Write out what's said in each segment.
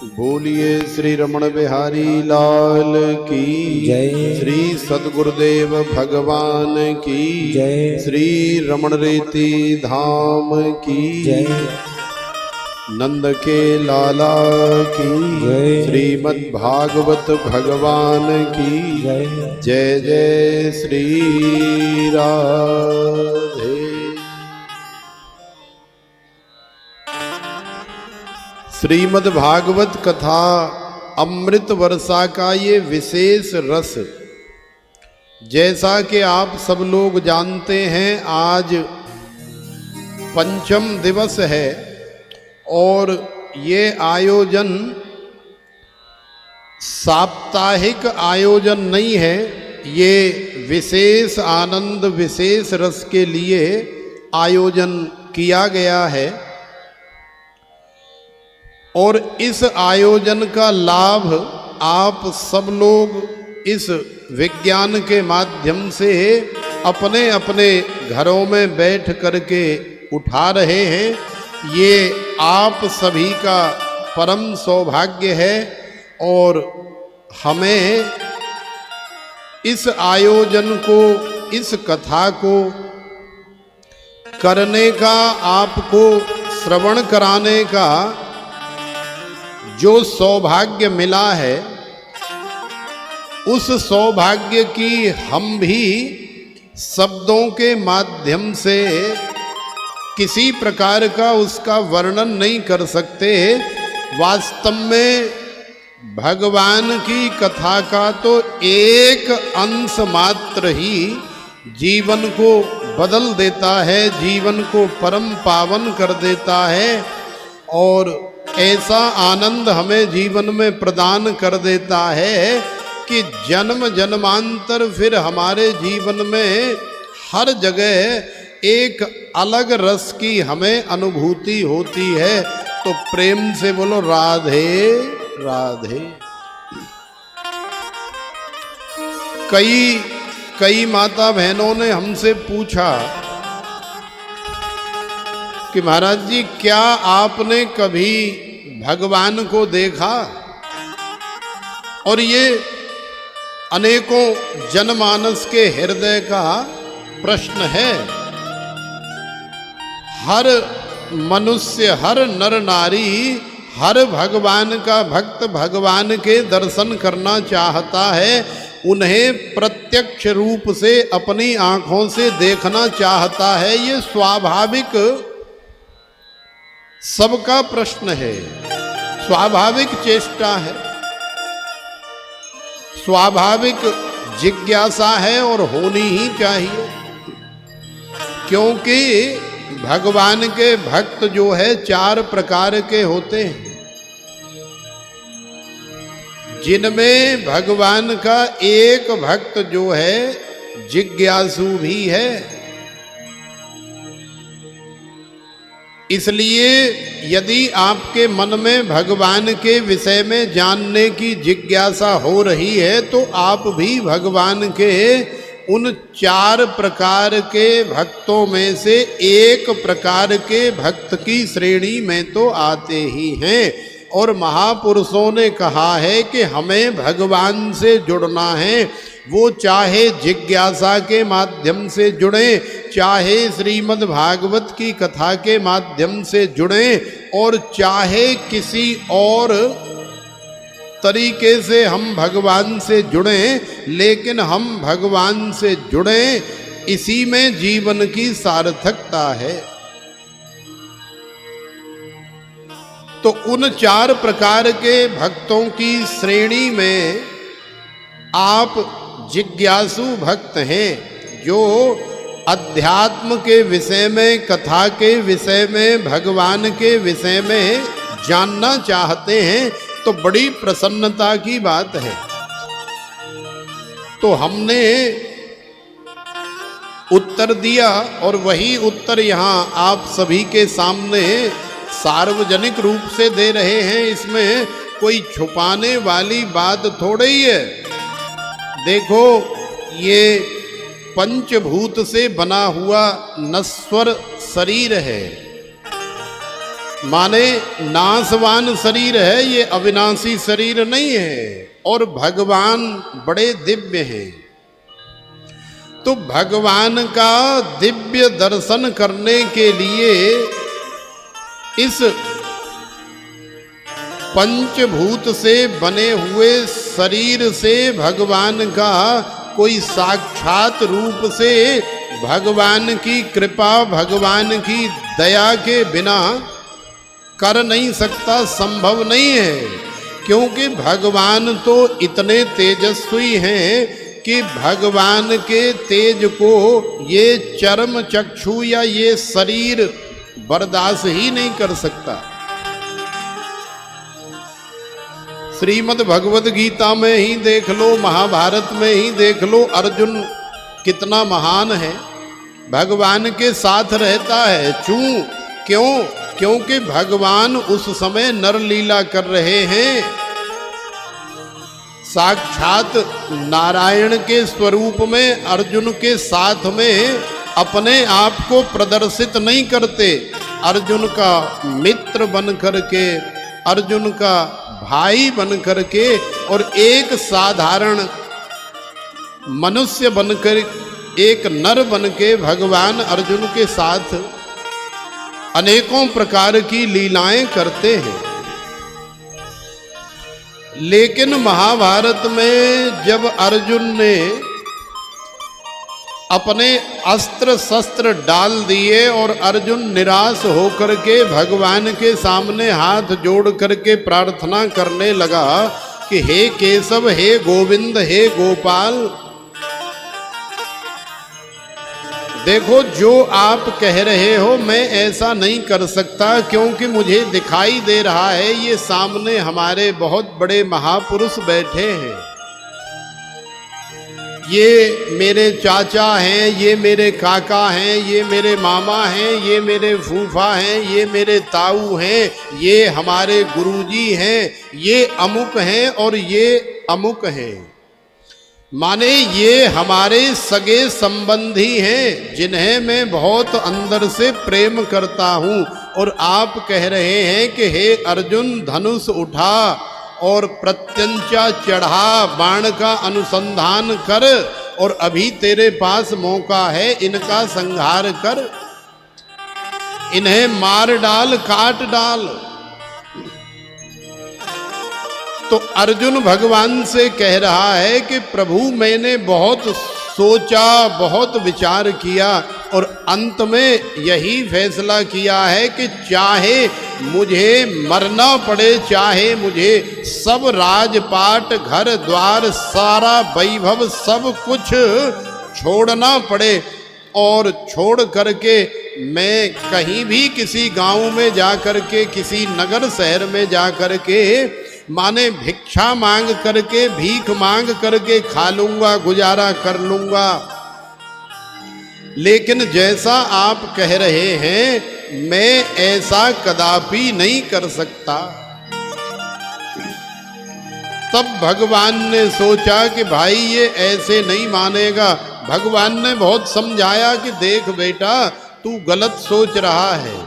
बोलिए श्री रमण बिहारी लाल की जय। श्री सद्गुरुदेव भगवान की जय। श्री रमण रेती धाम की जय। नंद के लाला की जय। श्रीमद् भागवत भगवान की जय। जय जय श्री राधे। श्रीमद् भागवत कथा अमृत वर्षा का ये विशेष रस, जैसा कि आप सब लोग जानते हैं, आज पंचम दिवस है और ये आयोजन साप्ताहिक आयोजन नहीं है। ये विशेष आनंद, विशेष रस के लिए आयोजन किया गया है और इस आयोजन का लाभ आप सब लोग इस विज्ञान के माध्यम से अपने अपने घरों में बैठ करके उठा रहे हैं। ये आप सभी का परम सौभाग्य है और हमें इस आयोजन को, इस कथा को करने का, आपको श्रवण कराने का जो सौभाग्य मिला है, उस सौभाग्य की हम भी शब्दों के माध्यम से किसी प्रकार का उसका वर्णन नहीं कर सकते। वास्तव में भगवान की कथा का तो एक अंश मात्र ही जीवन को बदल देता है, जीवन को परम पावन कर देता है और ऐसा आनंद हमें जीवन में प्रदान कर देता है कि जन्म जन्मांतर फिर हमारे जीवन में हर जगह एक अलग रस की हमें अनुभूति होती है। तो प्रेम से बोलो राधे राधे। कई माता बहनों ने हमसे पूछा कि महाराज जी, क्या आपने कभी भगवान को देखा? और ये अनेकों जनमानस के हृदय का प्रश्न है। हर मनुष्य, हर नर नारी, हर भगवान का भक्त भगवान के दर्शन करना चाहता है, उन्हें प्रत्यक्ष रूप से अपनी आंखों से देखना चाहता है। ये स्वाभाविक सबका प्रश्न है, स्वाभाविक चेष्टा है, स्वाभाविक जिज्ञासा है और होनी ही चाहिए। क्योंकि भगवान के भक्त जो है 4 प्रकार के होते हैं, जिनमें भगवान का एक भक्त जो है जिज्ञासु भी है। इसलिए यदि आपके मन में भगवान के विषय में जानने की जिज्ञासा हो रही है तो आप भी भगवान के उन 4 प्रकार के भक्तों में से एक प्रकार के भक्त की श्रेणी में तो आते ही हैं। और महापुरुषों ने कहा है कि हमें भगवान से जुड़ना है, वो चाहे जिज्ञासा के माध्यम से जुड़ें, चाहे श्रीमद् भागवत की कथा के माध्यम से जुड़ें और चाहे किसी और तरीके से हम भगवान से जुड़ें, लेकिन हम भगवान से जुड़ें, इसी में जीवन की सार्थकता है। तो उन 4 प्रकार के भक्तों की श्रेणी में आप जिज्ञासु भक्त हैं, जो अध्यात्म के विषय में, कथा के विषय में, भगवान के विषय में जानना चाहते हैं। तो बड़ी प्रसन्नता की बात है। तो हमने उत्तर दिया और वही उत्तर यहाँ आप सभी के सामने सार्वजनिक रूप से दे रहे हैं। इसमें कोई छुपाने वाली बात थोड़ी ही है। देखो, ये पंचभूत से बना हुआ नश्वर शरीर है माने नाशवान शरीर है, ये अविनाशी शरीर नहीं है। और भगवान बड़े दिव्य हैं। तो भगवान का दिव्य दर्शन करने के लिए इस पंचभूत से बने हुए शरीर से भगवान का कोई साक्षात रूप से भगवान की कृपा, भगवान की दया के बिना कर नहीं सकता, संभव नहीं है। क्योंकि भगवान तो इतने तेजस्वी हैं कि भगवान के तेज को ये चर्म चक्षु या ये शरीर बर्दाश्त ही नहीं कर सकता। श्रीमद् भगवद गीता में ही देख लो, महाभारत में ही देख लो, अर्जुन कितना महान है, भगवान के साथ रहता है। क्यों? क्योंकि भगवान उस समय नरलीला कर रहे हैं, साक्षात नारायण के स्वरूप में अर्जुन के साथ में अपने आप को प्रदर्शित नहीं करते। अर्जुन का मित्र बन करके, अर्जुन का भाई बन करके और एक साधारण मनुष्य बनकर, एक नर बन के भगवान अर्जुन के साथ अनेकों प्रकार की लीलाएं करते हैं। लेकिन महाभारत में जब अर्जुन ने अपने अस्त्र शस्त्र डाल दिए और अर्जुन निराश होकर के भगवान के सामने हाथ जोड़ करके प्रार्थना करने लगा कि हे केशव, हे गोविंद, हे गोपाल, देखो जो आप कह रहे हो मैं ऐसा नहीं कर सकता, क्योंकि मुझे दिखाई दे रहा है ये सामने हमारे बहुत बड़े महापुरुष बैठे हैं, ये मेरे चाचा हैं, ये मेरे काका हैं, ये मेरे मामा हैं, ये मेरे फूफा हैं, ये मेरे ताऊ हैं, ये हमारे गुरुजी हैं, ये अमुक हैं और ये अमुक हैं। माने ये हमारे सगे संबंधी हैं जिन्हें मैं बहुत अंदर से प्रेम करता हूँ। और आप कह रहे हैं कि हे अर्जुन, धनुष उठा और प्रत्यंचा चढ़ा, बाण का अनुसंधान कर और अभी तेरे पास मौका है, इनका संहार कर, इन्हें मार डाल, काट डाल। तो अर्जुन भगवान से कह रहा है कि प्रभु मैंने बहुत सोचा, बहुत विचार किया और अंत में यही फैसला किया है कि चाहे मुझे मरना पड़े, चाहे मुझे सब राजपाट, घर द्वार, सारा वैभव, सब कुछ छोड़ना पड़े और छोड़ करके मैं कहीं भी किसी गांव में जा करके, किसी नगर शहर में जा करके माने भिक्षा मांग करके, भीख मांग करके खा लूंगा, गुजारा कर लूंगा। लेकिन जैसा आप कह रहे हैं मैं ऐसा कदापि नहीं कर सकता। तब भगवान ने सोचा कि भाई ये ऐसे नहीं मानेगा। भगवान ने बहुत समझाया कि देख बेटा, तू गलत सोच रहा है,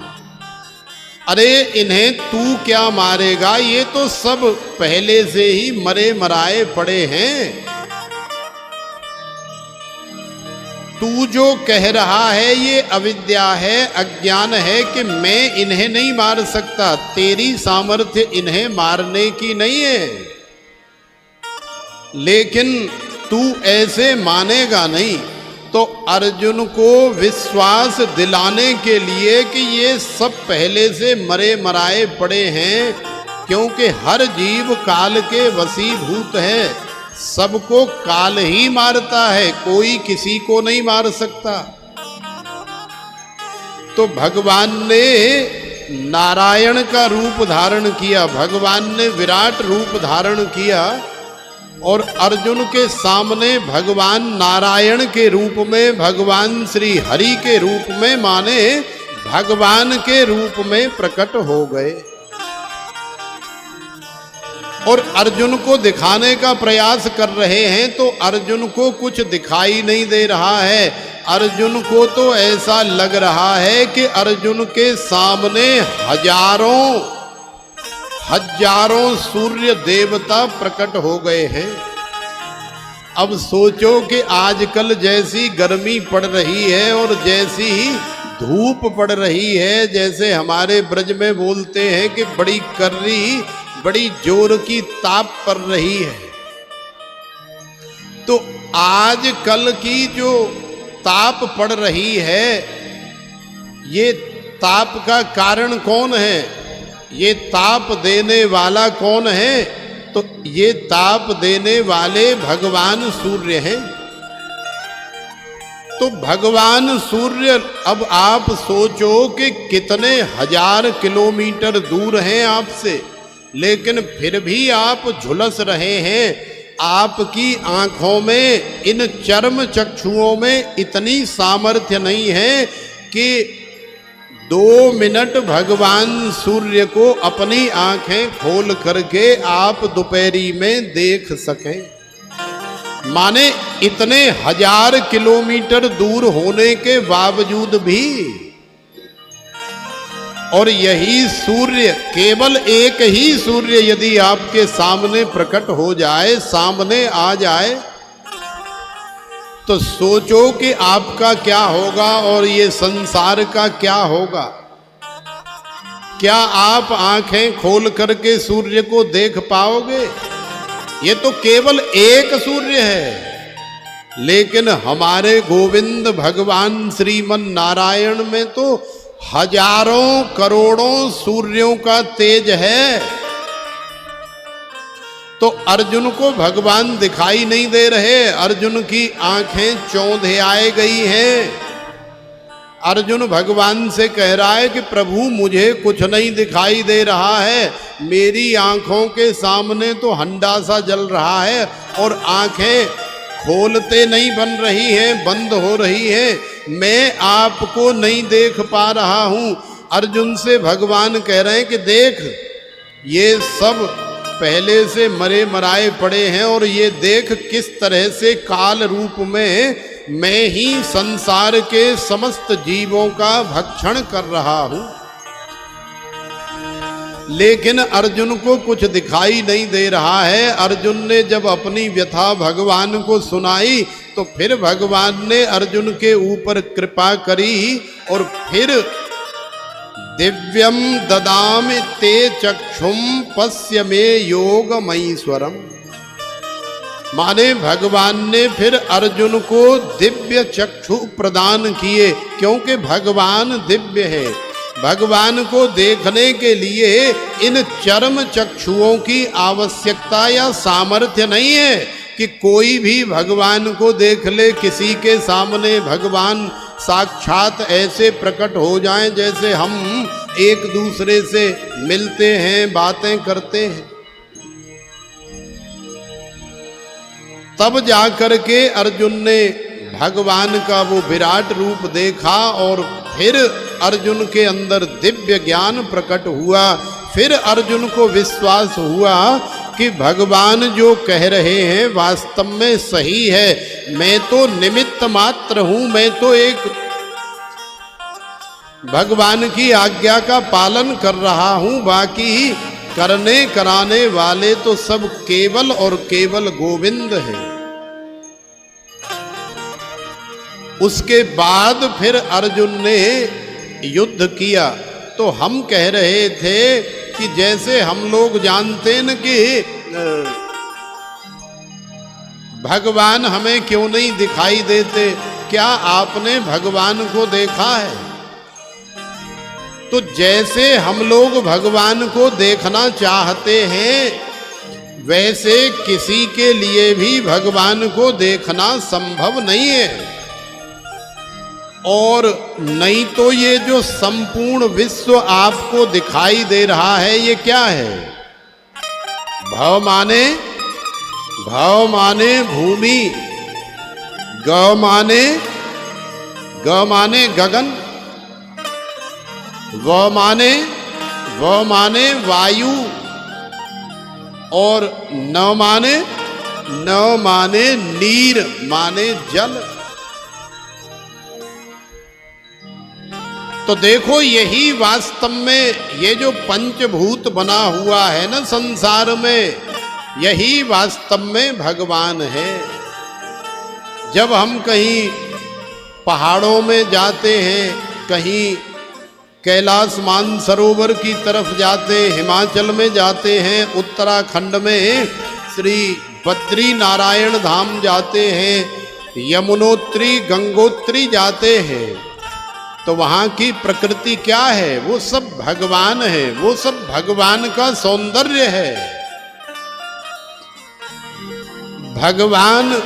अरे इन्हें तू क्या मारेगा, ये तो सब पहले से ही मरे मराए पड़े हैं। तू जो कह रहा है ये अविद्या है, अज्ञान है कि मैं इन्हें नहीं मार सकता, तेरी सामर्थ्य इन्हें मारने की नहीं है। लेकिन तू ऐसे मानेगा नहीं। तो अर्जुन को विश्वास दिलाने के लिए कि ये सब पहले से मरे मराए पड़े हैं, क्योंकि हर जीव काल के वशीभूत है, सबको काल ही मारता है, कोई किसी को नहीं मार सकता। तो भगवान ने नारायण का रूप धारण किया, भगवान ने विराट रूप धारण किया और अर्जुन के सामने भगवान नारायण के रूप में, भगवान श्री हरि के रूप में, माने भगवान के रूप में प्रकट हो गए और अर्जुन को दिखाने का प्रयास कर रहे हैं। तो अर्जुन को कुछ दिखाई नहीं दे रहा है, अर्जुन को तो ऐसा लग रहा है कि अर्जुन के सामने हजारों सूर्य देवता प्रकट हो गए हैं। अब सोचो कि आजकल जैसी गर्मी पड़ रही है और जैसी धूप पड़ रही है, जैसे हमारे ब्रज में बोलते हैं कि बड़ी कर्री, बड़ी जोर की ताप पड़ रही है, तो आजकल की जो ताप पड़ रही है, ये ताप का कारण कौन है? ये ताप देने वाला कौन है? तो ये ताप देने वाले भगवान सूर्य हैं। तो भगवान सूर्य, अब आप सोचो कि कितने हजार किलोमीटर दूर हैं आपसे, लेकिन फिर भी आप झुलस रहे हैं। आपकी आंखों में, इन चर्म चक्षुओं में इतनी सामर्थ्य नहीं है कि 2 मिनट भगवान सूर्य को अपनी आंखें खोल करके आप दोपहरी में देख सकें। माने इतने हजार किलोमीटर दूर होने के बावजूद भी, और यही सूर्य, केवल एक ही सूर्य यदि आपके सामने प्रकट हो जाए, सामने आ जाए, तो सोचो कि आपका क्या होगा और ये संसार का क्या होगा। क्या आप आंखें खोल करके सूर्य को देख पाओगे? ये तो केवल एक सूर्य है, लेकिन हमारे गोविंद भगवान श्रीमन नारायण में तो हजारों करोड़ों सूर्यों का तेज है। तो अर्जुन को भगवान दिखाई नहीं दे रहे, अर्जुन की आंखें चौंधे आए गई हैं। अर्जुन भगवान से कह रहा है कि प्रभु मुझे कुछ नहीं दिखाई दे रहा है, मेरी आंखों के सामने तो हंडा सा जल रहा है और आंखें खोलते नहीं बन रही हैं, बंद हो रही हैं, मैं आपको नहीं देख पा रहा हूं। अर्जुन से भगवान कह रहे हैं कि देख, ये सब पहले से मरे मराए पड़े हैं और ये देख किस तरह से काल रूप में मैं ही संसार के समस्त जीवों का भक्षण कर रहा हूं। लेकिन अर्जुन को कुछ दिखाई नहीं दे रहा है। अर्जुन ने जब अपनी व्यथा भगवान को सुनाई तो फिर भगवान ने अर्जुन के ऊपर कृपा करी और फिर दिव्यम ददामि ते चक्षुम पश्य मे योगमईश्वरम, माने भगवान ने फिर अर्जुन को दिव्य चक्षु प्रदान किए, क्योंकि भगवान दिव्य है। भगवान को देखने के लिए इन चर्म चक्षुओं की आवश्यकता या सामर्थ्य नहीं है कि कोई भी भगवान को देख ले। किसी के सामने भगवान साक्षात ऐसे प्रकट हो जाएं जैसे हम एक दूसरे से मिलते हैं, बातें करते हैं। तब जाकर के अर्जुन ने भगवान का वो विराट रूप देखा और फिर अर्जुन के अंदर दिव्य ज्ञान प्रकट हुआ। फिर अर्जुन को विश्वास हुआ कि भगवान जो कह रहे हैं वास्तव में सही है। मैं तो निमित्त मात्र हूं, मैं तो एक भगवान की आज्ञा का पालन कर रहा हूं, बाकी करने कराने वाले तो सब केवल और केवल गोविंद हैं। उसके बाद फिर अर्जुन ने युद्ध किया। तो हम कह रहे थे कि जैसे हम लोग जानते न कि भगवान हमें क्यों नहीं दिखाई देते, क्या आपने भगवान को देखा है? तो जैसे हम लोग भगवान को देखना चाहते हैं, वैसे किसी के लिए भी भगवान को देखना संभव नहीं है। और नहीं तो ये जो संपूर्ण विश्व आपको दिखाई दे रहा है, ये क्या है? भव माने भूमि, ग माने गगन, व माने वायु, और न माने नीर माने जल। तो देखो यही वास्तव में ये जो पंचभूत बना हुआ है ना संसार में, यही वास्तव में भगवान है। जब हम कहीं पहाड़ों में जाते हैं, कहीं कैलाश मानसरोवर की तरफ जाते, हिमाचल में जाते हैं, उत्तराखंड में श्री बद्री नारायण धाम जाते हैं, यमुनोत्री गंगोत्री जाते हैं, तो वहाँ की प्रकृति क्या है? वो सब भगवान है, वो सब भगवान का सौंदर्य है। भगवान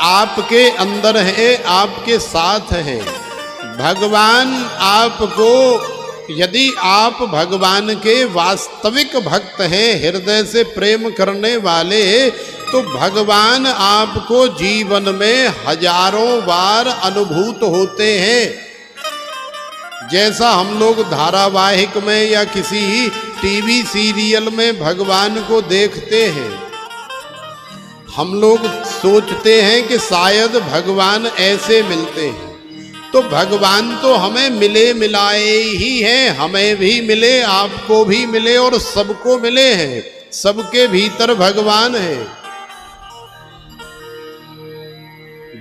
आपके अंदर है, आपके साथ है। भगवान आपको, यदि आप भगवान के वास्तविक भक्त हैं, हृदय से प्रेम करने वाले, तो भगवान आपको जीवन में हजारों बार अनुभूत होते हैं। जैसा हम लोग धारावाहिक में या किसी टीवी सीरियल में भगवान को देखते हैं, हम लोग सोचते हैं कि शायद भगवान ऐसे मिलते हैं, तो भगवान तो हमें मिले मिलाए ही हैं। हमें भी मिले, आपको भी मिले और सबको मिले हैं। सबके भीतर भगवान है।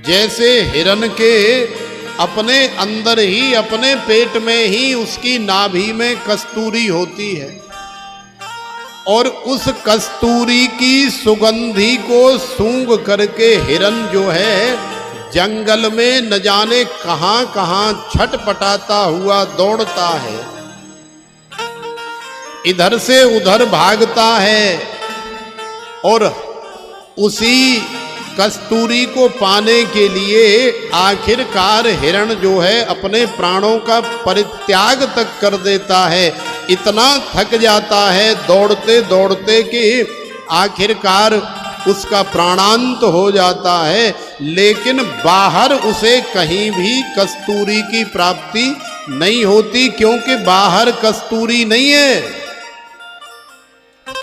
जैसे हिरण के अपने अंदर ही, अपने पेट में ही उसकी नाभि में कस्तूरी होती है, और उस कस्तूरी की सुगंधी को सूंघ करके हिरण जो है जंगल में न जाने कहां कहां छटपटाता हुआ दौड़ता है, इधर से उधर भागता है, और उसी कस्तूरी को पाने के लिए आखिरकार हिरण जो है अपने प्राणों का परित्याग तक कर देता है। इतना थक जाता है दौड़ते दौड़ते कि आखिरकार उसका प्राणांत हो जाता है, लेकिन बाहर उसे कहीं भी कस्तूरी की प्राप्ति नहीं होती, क्योंकि बाहर कस्तूरी नहीं है।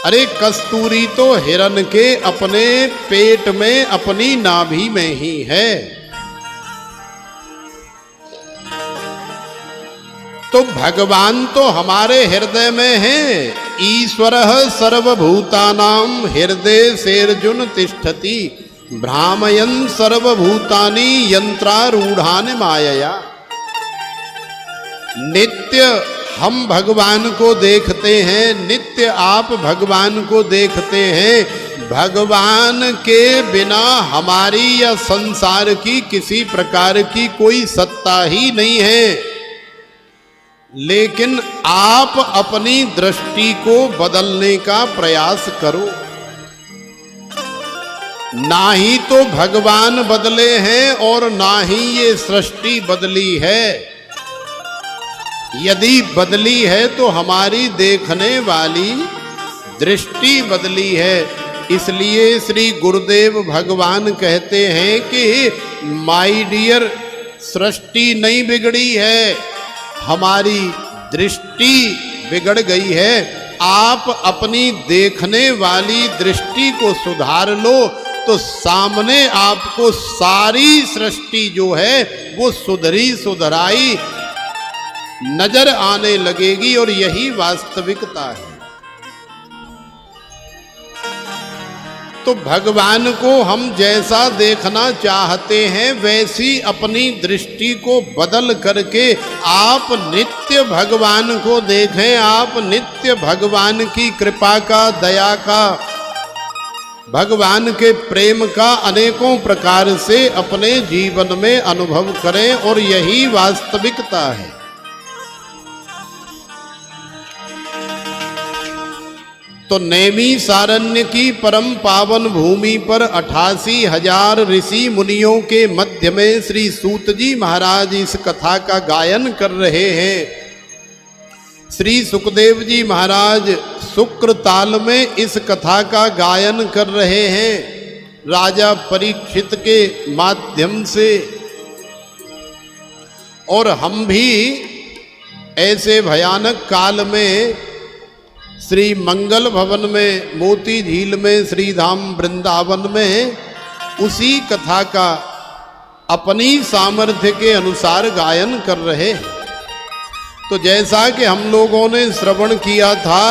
अरे कस्तूरी तो हिरण के अपने पेट में, अपनी नाभि में ही है। तो भगवान तो हमारे हृदय में है। ईश्वरः सर्वभूतानां हृदय सेर्जुन तिष्ठति भ्रामयन् सर्वभूतानि यंत्रारूढ़ानि मायया। नित्य हम भगवान को देखते हैं, नित्य आप भगवान को देखते हैं। भगवान के बिना हमारी या संसार की किसी प्रकार की कोई सत्ता ही नहीं है। लेकिन आप अपनी दृष्टि को बदलने का प्रयास करो। ना ही तो भगवान बदले हैं और ना ही ये सृष्टि बदली है। यदि बदली है तो हमारी देखने वाली दृष्टि बदली है। इसलिए श्री गुरुदेव भगवान कहते हैं कि माय डियर, सृष्टि नहीं बिगड़ी है, हमारी दृष्टि बिगड़ गई है। आप अपनी देखने वाली दृष्टि को सुधार लो तो सामने आपको सारी सृष्टि जो है वो सुधरी सुधराई नजर आने लगेगी, और यही वास्तविकता है। तो भगवान को हम जैसा देखना चाहते हैं वैसी अपनी दृष्टि को बदल करके आप नित्य भगवान को देखें। आप नित्य भगवान की कृपा का, दया का, भगवान के प्रेम का अनेकों प्रकार से अपने जीवन में अनुभव करें, और यही वास्तविकता है। तो नैमी सारण्य की परम पावन भूमि पर 88,000 ऋषि मुनियों के मध्य में श्री सूत जी महाराज इस कथा का गायन कर रहे हैं। श्री सुखदेव जी महाराज शुक्र ताल में इस कथा का गायन कर रहे हैं राजा परीक्षित के माध्यम से। और हम भी ऐसे भयानक काल में श्री मंगल भवन में, मोती झील में, श्री धाम वृंदावन में उसी कथा का अपनी सामर्थ्य के अनुसार गायन कर रहे हैं। तो जैसा कि हम लोगों ने श्रवण किया था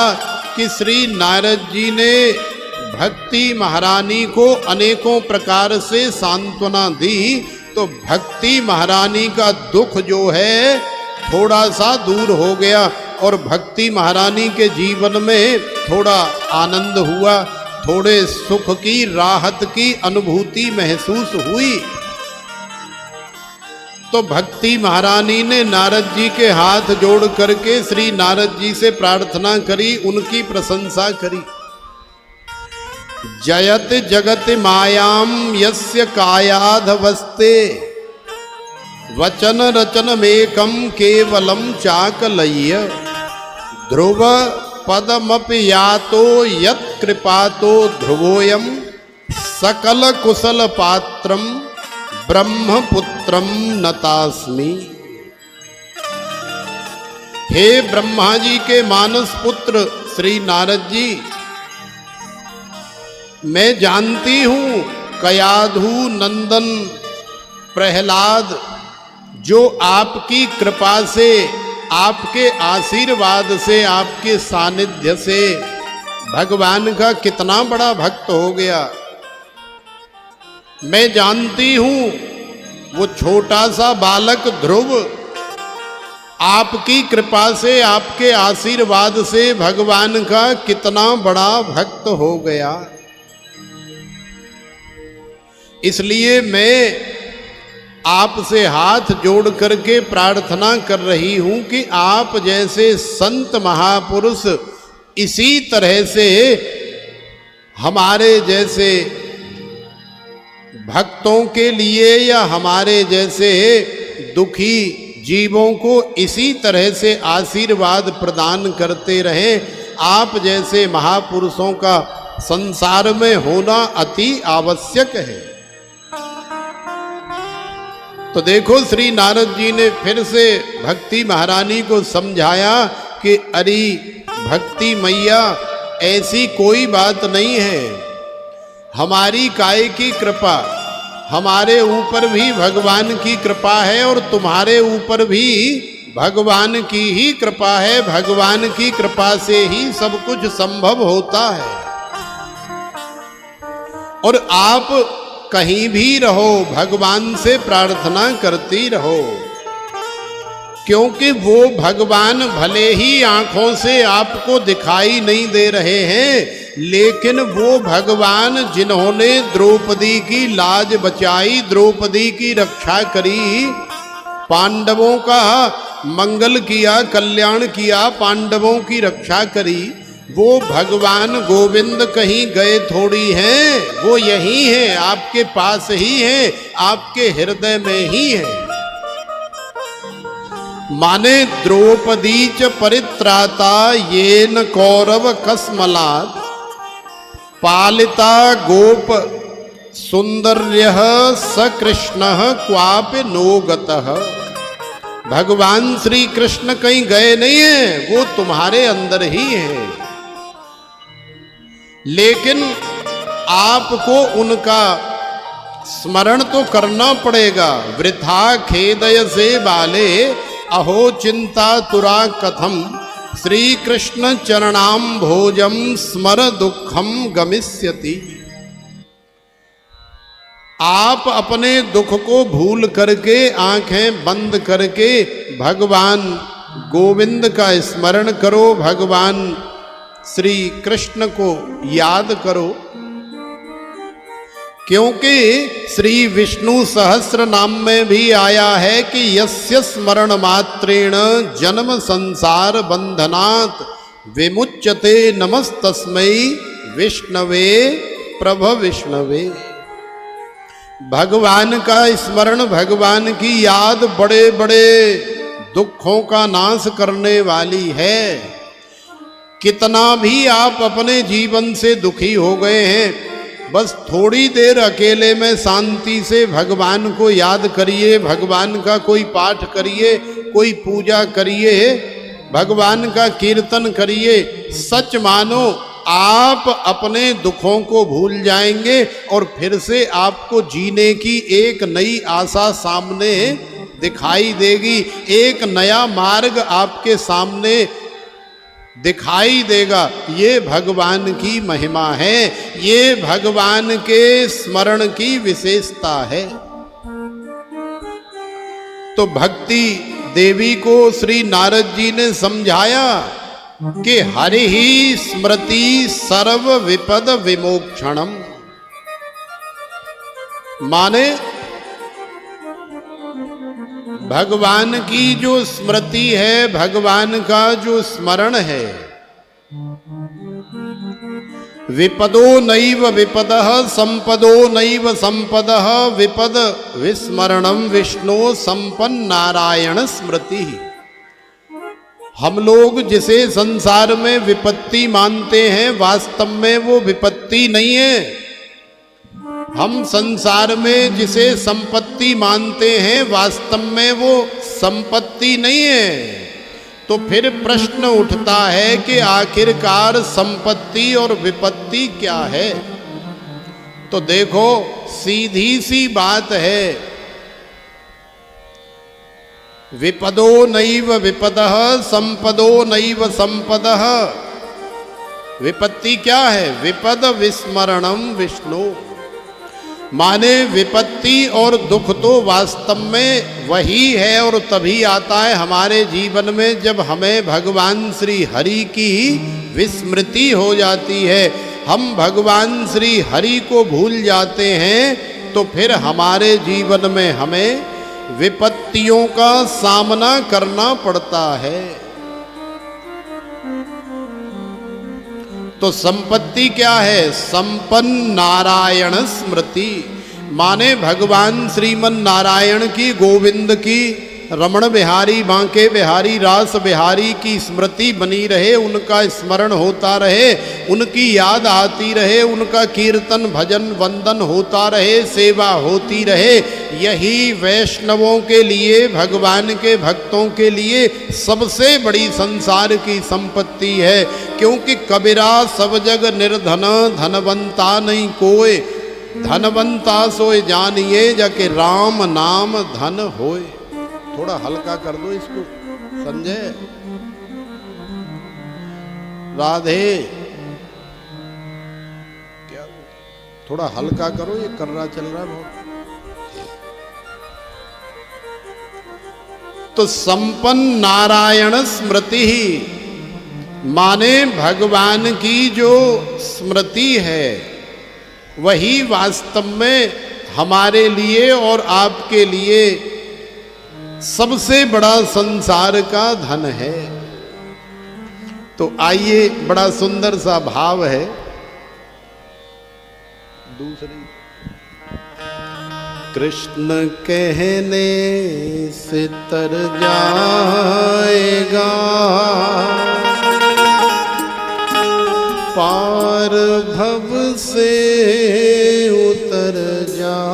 कि श्री नारद जी ने भक्ति महारानी को अनेकों प्रकार से सांत्वना दी, तो भक्ति महारानी का दुख जो है थोड़ा सा दूर हो गया और भक्ति महारानी के जीवन में थोड़ा आनंद हुआ, थोड़े सुख की राहत की अनुभूति महसूस हुई। तो भक्ति महारानी ने नारद जी के हाथ जोड़ करके श्री नारद जी से प्रार्थना करी, उनकी प्रशंसा करी। जयत जगत मायाम यस्य कायाधवस्ते वचन रचन मेकम केवलम चाकलय्य ध्रुव पदमपि यातो यत् कृपातो ध्रुवोयम सकल कुशल पात्रम ब्रह्मपुत्रम नतास्मि। हे ब्रह्मा जी के मानस पुत्र श्री नारद जी, मैं जानती हूं कयाधु नंदन प्रहलाद जो आपकी कृपा से, आपके आशीर्वाद से, आपके सानिध्य से भगवान का कितना बड़ा भक्त हो गया। मैं जानती हूं वो छोटा सा बालक ध्रुव आपकी कृपा से, आपके आशीर्वाद से भगवान का कितना बड़ा भक्त हो गया। इसलिए मैं आपसे हाथ जोड़ करके प्रार्थना कर रही हूं कि आप जैसे संत महापुरुष इसी तरह से हमारे जैसे भक्तों के लिए या हमारे जैसे दुखी जीवों को इसी तरह से आशीर्वाद प्रदान करते रहें। आप जैसे महापुरुषों का संसार में होना अति आवश्यक है। तो देखो श्री नारद जी ने फिर से भक्ति महारानी को समझाया कि अरे भक्ति मैया ऐसी कोई बात नहीं है, हमारी काय की कृपा, हमारे ऊपर भी भगवान की कृपा है और तुम्हारे ऊपर भी भगवान की ही कृपा है। भगवान की कृपा से ही सब कुछ संभव होता है। और आप कहीं भी रहो भगवान से प्रार्थना करती रहो, क्योंकि वो भगवान भले ही आंखों से आपको दिखाई नहीं दे रहे हैं, लेकिन वो भगवान जिन्होंने द्रौपदी की लाज बचाई, द्रौपदी की रक्षा करी, पांडवों का मंगल किया, कल्याण किया, पांडवों की रक्षा करी, वो भगवान गोविंद कहीं गए थोड़ी हैं, वो यही हैं, आपके पास ही हैं, आपके हृदय में ही हैं। माने द्रौपदी च परित्राता येन कौरव कस्मलात् पालिता गोप सुंदर्यः स कृष्णः क्वापि नो गतः। भगवान श्री कृष्ण कहीं गए नहीं हैं, वो तुम्हारे अंदर ही हैं, लेकिन आपको उनका स्मरण तो करना पड़ेगा। वृथा खेदय से बाले अहो चिंता तुरा कथम श्री कृष्ण चरणाम भोजम स्मर दुखम गमिष्यति। आप अपने दुख को भूल करके, आंखें बंद करके भगवान गोविंद का स्मरण करो, भगवान श्री कृष्ण को याद करो, क्योंकि श्री विष्णु सहस्र नाम में भी आया है कि यस्य स्मरण मात्रेण जन्म संसार बंधनात् विमुच्यते नमस्तस्मै विष्णवे प्रभ विष्णवे। भगवान का स्मरण, भगवान की याद बड़े बड़े दुखों का नाश करने वाली है। कितना भी आप अपने जीवन से दुखी हो गए हैं, बस थोड़ी देर अकेले में शांति से भगवान को याद करिए, भगवान का कोई पाठ करिए, कोई पूजा करिए, भगवान का कीर्तन करिए। सच मानो आप अपने दुखों को भूल जाएंगे और फिर से आपको जीने की एक नई आशा सामने दिखाई देगी, एक नया मार्ग आपके सामने दिखाई देगा। ये भगवान की महिमा है, ये भगवान के स्मरण की विशेषता है। तो भक्ति देवी को श्री नारद जी ने समझाया कि हरि ही स्मृति सर्व विपद विमोक्षणम, माने भगवान की जो स्मृति है, भगवान का जो स्मरण है, विपदो नैव विपदः संपदो नैव संपदः विपद विस्मरणम विष्णु संपन्न नारायण स्मृति। हम लोग जिसे संसार में विपत्ति मानते हैं, वास्तव में वो विपत्ति नहीं है। हम संसार में जिसे संपत्ति मानते हैं, वास्तव में वो संपत्ति नहीं है। तो फिर प्रश्न उठता है कि आखिरकार संपत्ति और विपत्ति क्या है? तो देखो, सीधी सी बात है, विपदो नैव विपदः संपदो नैव संपदः। विपत्ति क्या है? विपद विस्मरणम विष्णु, माने विपत्ति और दुख तो वास्तव में वही है और तभी आता है हमारे जीवन में जब हमें भगवान श्री हरि की विस्मृति हो जाती है। हम भगवान श्री हरि को भूल जाते हैं तो फिर हमारे जीवन में हमें विपत्तियों का सामना करना पड़ता है। तो संपत्ति क्या है? संपन्न नारायण स्मृति, माने भगवान श्रीमन नारायण की, गोविंद की, रमण बिहारी, बांके बिहारी, रास बिहारी की स्मृति बनी रहे, उनका स्मरण होता रहे, उनकी याद आती रहे, उनका कीर्तन भजन वंदन होता रहे, सेवा होती रहे। यही वैष्णवों के लिए, भगवान के भक्तों के लिए सबसे बड़ी संसार की संपत्ति है। क्योंकि कबीरा सब जग निर्धन, धनवंता नहीं कोय, धनवंता सोए जानिए जाके राम नाम धन होए। थोड़ा हल्का कर दो इसको, संजय, राधे, क्या थोड़ा हल्का करो, ये कर्रा चल रहा है बहुत। तो संपन्न नारायण स्मृति ही, माने भगवान की जो स्मृति है वही वास्तव में हमारे लिए और आपके लिए सबसे बड़ा संसार का धन है। तो आइए, बड़ा सुंदर सा भाव है दूसरी। कृष्ण कहने से तर जाएगा पार भव से उतर जाएगा।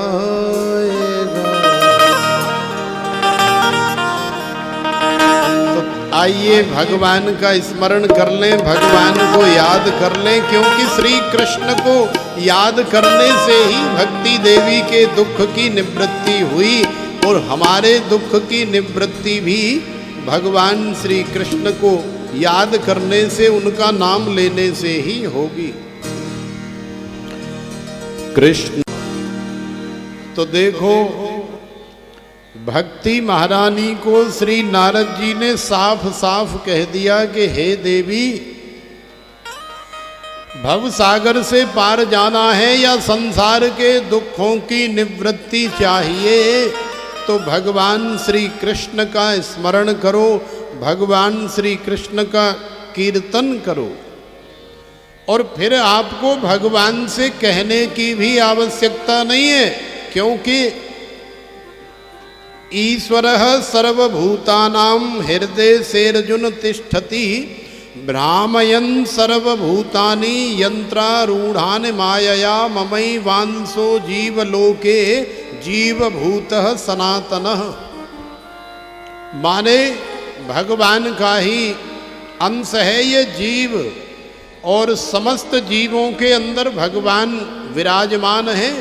तो आइए भगवान का स्मरण कर लें, भगवान को याद कर लें, क्योंकि श्री कृष्ण को याद करने से ही भक्ति देवी के दुख की निवृत्ति हुई और हमारे दुख की निवृत्ति भी भगवान श्री कृष्ण को याद करने से, उनका नाम लेने से ही होगी। कृष्ण, तो देखो भक्ति महारानी को श्री नारद जी ने साफ साफ कह दिया कि हे देवी, भव सागर से पार जाना है या संसार के दुखों की निवृत्ति चाहिए तो भगवान श्री कृष्ण का स्मरण करो, भगवान श्री कृष्ण का कीर्तन करो। और फिर आपको भगवान से कहने की भी आवश्यकता नहीं है, क्योंकि ईश्वरः सर्वभूतानां हृदय सेर्जुन तिष्ठति भ्रामयन् सर्वभूतानि यंत्रारूढ़ानि मायया ममई वांसो जीवलोके जीवभूतः सनातनः। माने भगवान का ही अंश है ये जीव और समस्त जीवों के अंदर भगवान विराजमान है।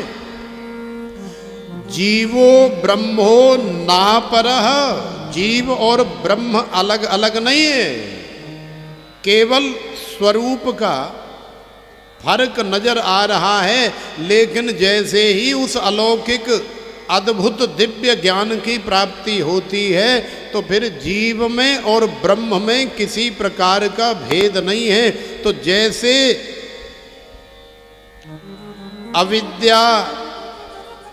जीवो ब्रह्मो नापरः, जीव और ब्रह्म अलग अलग नहीं है, केवल स्वरूप का फर्क नजर आ रहा है। लेकिन जैसे ही उस अलौकिक अद्भुत दिव्य ज्ञान की प्राप्ति होती है तो फिर जीव में और ब्रह्म में किसी प्रकार का भेद नहीं है। तो जैसे अविद्या,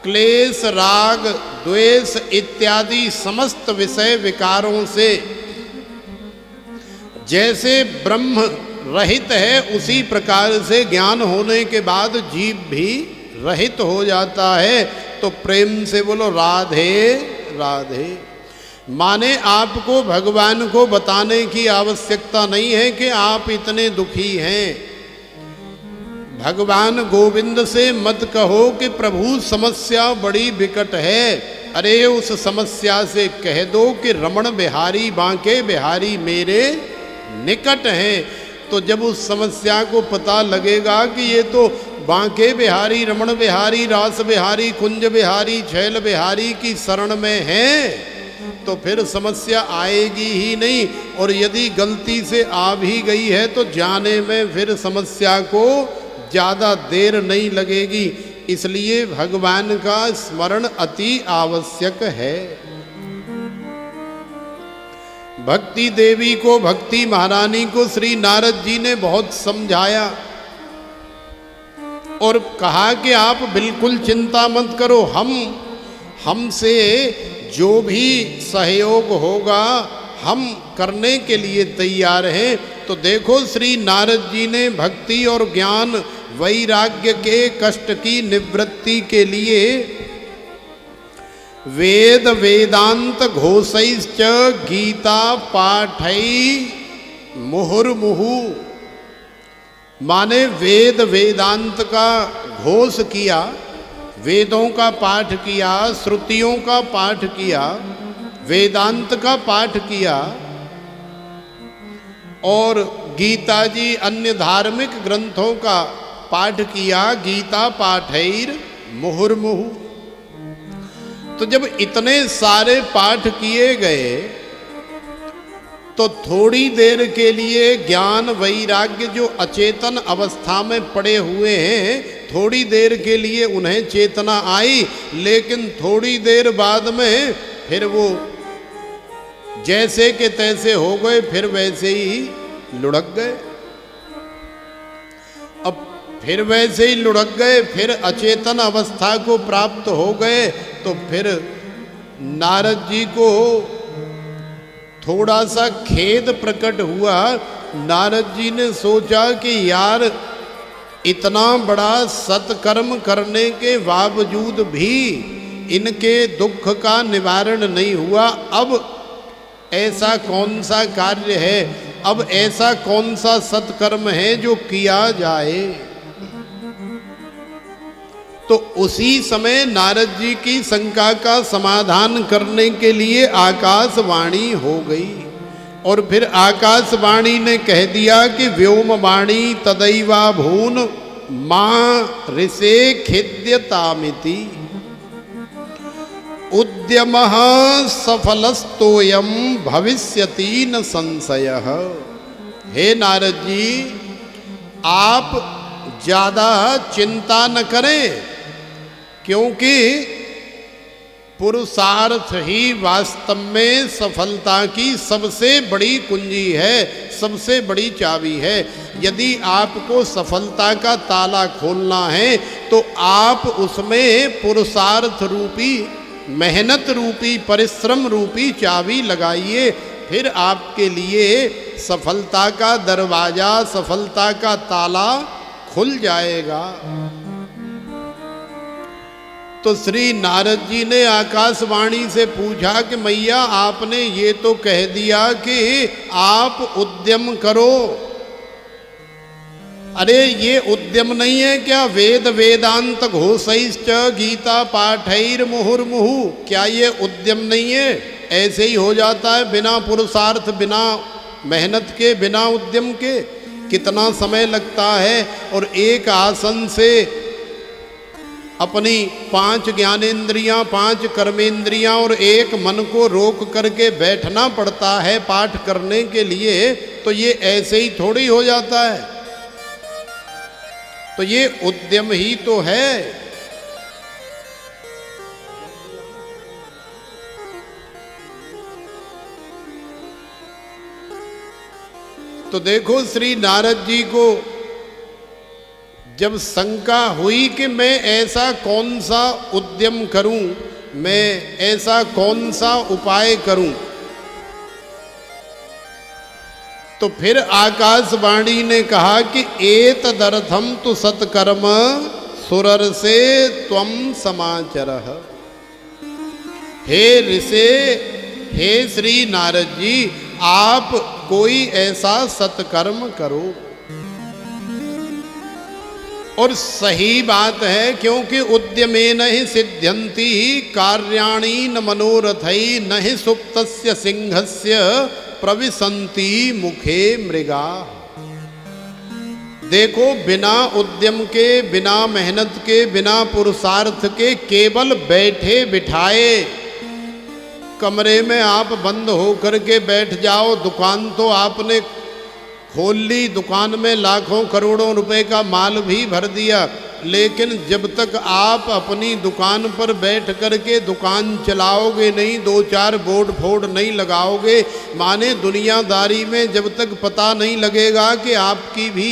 क्लेश, राग, द्वेष इत्यादि समस्त विषय विकारों से जैसे ब्रह्म रहित है, उसी प्रकार से ज्ञान होने के बाद जीव भी रहित हो जाता है। तो प्रेम से बोलो राधे राधे। माने आपको भगवान को बताने की आवश्यकता नहीं है कि आप इतने दुखी हैं। भगवान गोविंद से मत कहो कि प्रभु समस्या बड़ी विकट है। अरे उस समस्या से कह दो कि रमण बिहारी बांके बिहारी मेरे निकट हैं। तो जब उस समस्या को पता लगेगा कि ये तो बांके बिहारी, रमण बिहारी, रास बिहारी, कुंज बिहारी, छैल बिहारी की शरण में है, तो फिर समस्या आएगी ही नहीं। और यदि गलती से आ भी गई है तो जाने में फिर समस्या को ज़्यादा देर नहीं लगेगी। इसलिए भगवान का स्मरण अति आवश्यक है। भक्ति देवी को, भक्ति महारानी को श्री नारद जी ने बहुत समझाया और कहा कि आप बिल्कुल चिंता मत करो, हमसे जो भी सहयोग होगा हम करने के लिए तैयार हैं। तो देखो श्री नारद जी ने भक्ति और ज्ञान वैराग्य के कष्ट की निवृत्ति के लिए वेद वेदांत घोषैश्च गीता पाठै मुहुर्मुहु, माने वेद वेदांत का घोष किया, वेदों का पाठ किया, श्रुतियों का पाठ किया, वेदांत का पाठ किया और गीता जी अन्य धार्मिक ग्रंथों का पाठ किया। गीता पाठैर मुहुर्मुहु। तो जब इतने सारे पाठ किए गए तो थोड़ी देर के लिए ज्ञान वैराग्य जो अचेतन अवस्था में पड़े हुए हैं, थोड़ी देर के लिए उन्हें चेतना आई, लेकिन थोड़ी देर बाद में फिर वो जैसे के तैसे हो गए, फिर वैसे ही लुढ़क गए। अब फिर वैसे ही लुढ़क गए, फिर अचेतन अवस्था को प्राप्त हो गए। तो फिर नारद जी को थोड़ा सा खेद प्रकट हुआ। नारद जी ने सोचा कि यार इतना बड़ा सत्कर्म करने के बावजूद भी इनके दुख का निवारण नहीं हुआ। अब ऐसा कौन सा कार्य है, अब ऐसा कौन सा सत्कर्म है जो किया जाए। तो उसी समय नारद जी की शंका का समाधान करने के लिए आकाशवाणी हो गई और फिर आकाशवाणी ने कह दिया कि व्योमवाणी तदैवा भून मां ऋषे खिद्यतामिति उद्यमः सफलस्तोयम भविष्यति न संशयः। हे नारद जी, आप ज़्यादा चिंता न करें, क्योंकि पुरुषार्थ ही वास्तव में सफलता की सबसे बड़ी कुंजी है, सबसे बड़ी चाबी है। यदि आपको सफलता का ताला खोलना है तो आप उसमें पुरुषार्थ रूपी, मेहनत रूपी, परिश्रम रूपी चाबी लगाइए। फिर आपके लिए सफलता का दरवाजा, सफलता का ताला खुल जाएगा। तो श्री नारद जी ने आकाशवाणी से पूछा कि मैया आपने ये तो कह दिया कि आप उद्यम करो, अरे ये उद्यम नहीं है क्या? वेद वेदांत घोषैश्च गीता पाठैर मुहुर्मुहु, क्या ये उद्यम नहीं है? ऐसे ही हो जाता है बिना पुरुषार्थ, बिना मेहनत के, बिना उद्यम के। कितना समय लगता है और एक आसन से अपनी 5 ज्ञानेंद्रियां, 5 कर्मेंद्रियां और एक मन को रोक करके बैठना पड़ता है पाठ करने के लिए, तो ये ऐसे ही थोड़ी हो जाता है। तो ये उद्यम ही तो है। तो देखो श्री नारद जी को जब शंका हुई कि मैं ऐसा कौन सा उद्यम करूं, मैं ऐसा कौन सा उपाय करूं, तो फिर आकाशवाणी ने कहा कि एतदर्थम तु सत्कर्म सुरर्षे त्वं समाचरः। हे ऋषे, हे श्री नारद जी, आप कोई ऐसा सत्कर्म करो। और सही बात है, क्योंकि उद्यमेन ही सिद्ध्यन्ति कार्याणि न मनोरथै न हि सुप्तस्य सिंहस्य प्रविशन्ति मुखे मृगा। देखो, बिना उद्यम के, बिना मेहनत के, बिना पुरुषार्थ के, केवल बैठे बिठाए कमरे में आप बंद होकर के बैठ जाओ, दुकान तो आपने खोल ली, दुकान में लाखों करोड़ों रुपए का माल भी भर दिया, लेकिन जब तक आप अपनी दुकान पर बैठ करके दुकान चलाओगे नहीं, 2-4 बोर्ड फोड़ नहीं लगाओगे, माने दुनियादारी में जब तक पता नहीं लगेगा कि आपकी भी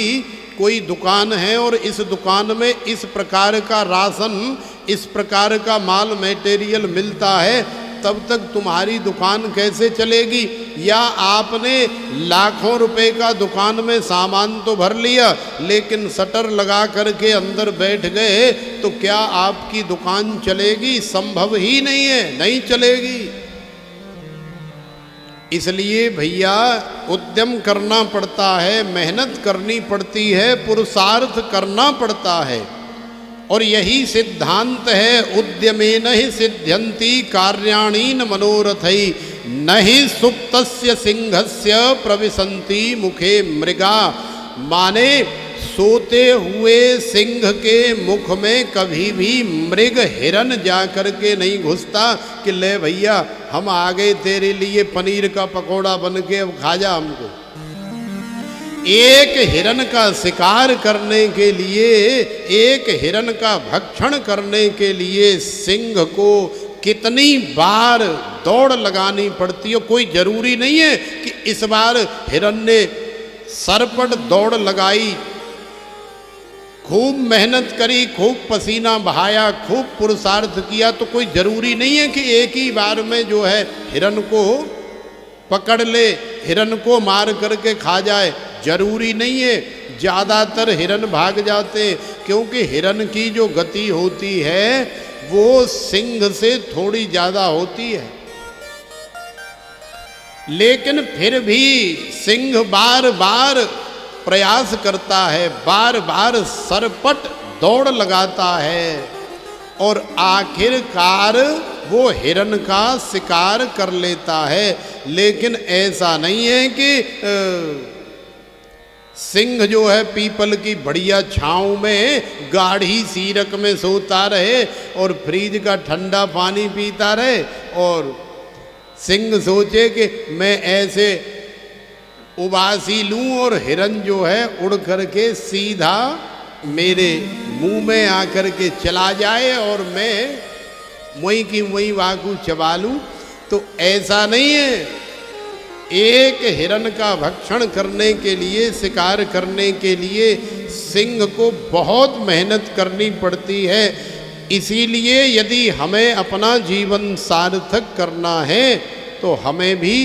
कोई दुकान है और इस दुकान में इस प्रकार का राशन, इस प्रकार का माल मटेरियल मिलता है, तब तक तुम्हारी दुकान कैसे चलेगी। या आपने लाखों रुपए का दुकान में सामान तो भर लिया, लेकिन शटर लगा करके अंदर बैठ गए, तो क्या आपकी दुकान चलेगी? संभव ही नहीं है, नहीं चलेगी। इसलिए भैया उद्यम करना पड़ता है, मेहनत करनी पड़ती है, पुरुषार्थ करना पड़ता है। और यही सिद्धांत है, उद्यमेन ही सिद्ध्यन्ति कार्याणि न मनोरथै न हि सुप्तस्य सिंहस्य प्रविशन्ति मुखे मृगा। माने सोते हुए सिंह के मुख में कभी भी मृग, हिरन जा कर के नहीं घुसता कि ले भैया हम आ गए तेरे लिए, पनीर का पकोड़ा बन के अब खा जा हमको। एक हिरन का शिकार करने के लिए, एक हिरन का भक्षण करने के लिए सिंह को कितनी बार दौड़ लगानी पड़ती है। कोई जरूरी नहीं है कि इस बार हिरन ने सरपट दौड़ लगाई, खूब मेहनत करी, खूब पसीना बहाया, खूब पुरुषार्थ किया, तो कोई जरूरी नहीं है कि एक ही बार में जो है हिरन को पकड़ ले, हिरन को मार करके खा जाए, जरूरी नहीं है। ज़्यादातर हिरन भाग जाते, क्योंकि हिरन की जो गति होती है वो सिंह से थोड़ी ज़्यादा होती है। लेकिन फिर भी सिंह बार बार प्रयास करता है, बार बार सरपट दौड़ लगाता है, और आखिरकार वो हिरन का शिकार कर लेता है। लेकिन ऐसा नहीं है कि सिंह जो है पीपल की बढ़िया छांव में गाढ़ी सीरक में सोता रहे और फ्रिज का ठंडा पानी पीता रहे, और सिंह सोचे कि मैं ऐसे उबासी लूं और हिरन जो है उड़ करके सीधा मेरे मुंह में आकर के चला जाए और मैं वहीं की वहीं वाकू चबा लूं। तो ऐसा नहीं है। एक हिरन का भक्षण करने के लिए, शिकार करने के लिए सिंह को बहुत मेहनत करनी पड़ती है। इसीलिए यदि हमें अपना जीवन सार्थक करना है तो हमें भी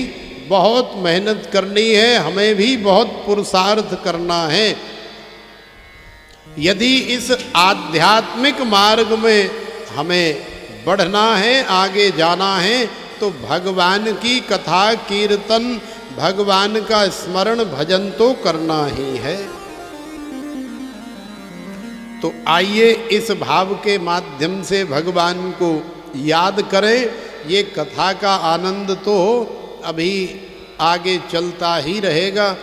बहुत मेहनत करनी है, हमें भी बहुत पुरुषार्थ करना है। यदि इस आध्यात्मिक मार्ग में हमें बढ़ना है, आगे जाना है, तो भगवान की कथा कीर्तन, भगवान का स्मरण भजन तो करना ही है। तो आइए इस भाव के माध्यम से भगवान को याद करें। ये कथा का आनंद तो अभी आगे चलता ही रहेगा।